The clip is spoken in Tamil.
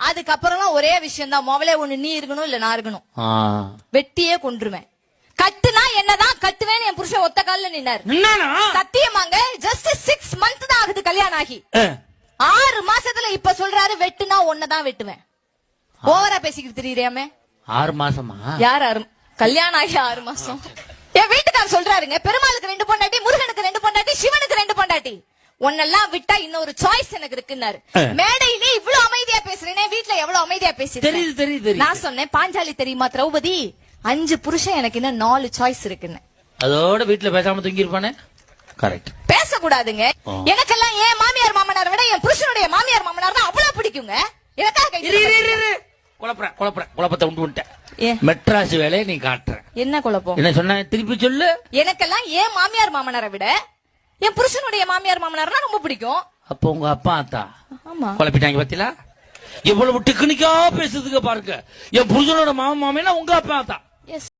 அதுக்கப்புறம் ஒரே விஷயம் தான், முதல்ல ஒண்ணு நீ இருக்கணும் இல்ல நான் இருக்கணும். வெட்டியே கொன்றுவேன். கட்டுனா என்னதான் கட்டுவேன்னு என் புருஷன் ஒத்த கால்ல நின்னாரு. சத்தியமாங்க, ஜஸ்ட் 6 months தான் ஆகுது கல்யாணம் ஆகி. 6 மாசத்துல இப்ப சொல்றாரு வெட்டுனா ஒன்னதான் வெட்டுவேன். ஓவரா பேசிக்கிட்டு தெரியுறியாமே. 6 மாசமா? யார் கல்யாணம் ஆகி 6 மாசம்? என் வீட்டுக்காரர் சொல்றாருங்க, பெருமாளுக்கு 2 பொண்டாட்டி, முருகனுக்கு 2 பொண்டாட்டி, சிவனுக்கு 2 பொண்டாட்டி, ஒன்னெல்லாம் விட்டா இன்னொரு சாய்ஸ் எனக்கு இருக்குன்னாரு. மேடையிலே இவ்வளவு அமைதியா பேசுறேனே, வீட்டுல எவ்வளவு அமைதியா பேசுறேன். நான் சொன்னேன், பாஞ்சாலி தெரியுமா திரௌபதி, 5 புருஷன் எனக்கு இன்னும் 4 சாய்ஸ் இருக்குன்னு. அதோட வீட்டுல பேசாம தூங்கி இருப்பானே. கரெக்ட். பேசக்கூடாதுங்க. எனக்கெல்லாம் என் மாமியார் மாமனார் விட என் புருஷனுடைய மாமியார் மாமனார் தான் அவ்வளவு பிடிக்குங்க. குழப்பத்தை உண்டு விட்டேன். மெட்ராஸ் வேலையை நீ காட்டுற. என்ன குழப்பம்? என்ன சொன்ன திருப்பி சொல்லு. எனக்கெல்லாம் என் மாமியார் மாமனாரை விட என் புருஷனுடைய மாமியார் மாமனார்னா ரொம்ப பிடிக்கும். அப்போ உங்க அப்பா அத்தா குழப்பிட்டாங்க பத்திலா. எவ்வளவு டெக்னிக்கா பேசுறதுக்கு பாருங்க. என் புருஷனோட மாமன் மாமியா உங்க அப்பா அத்தா.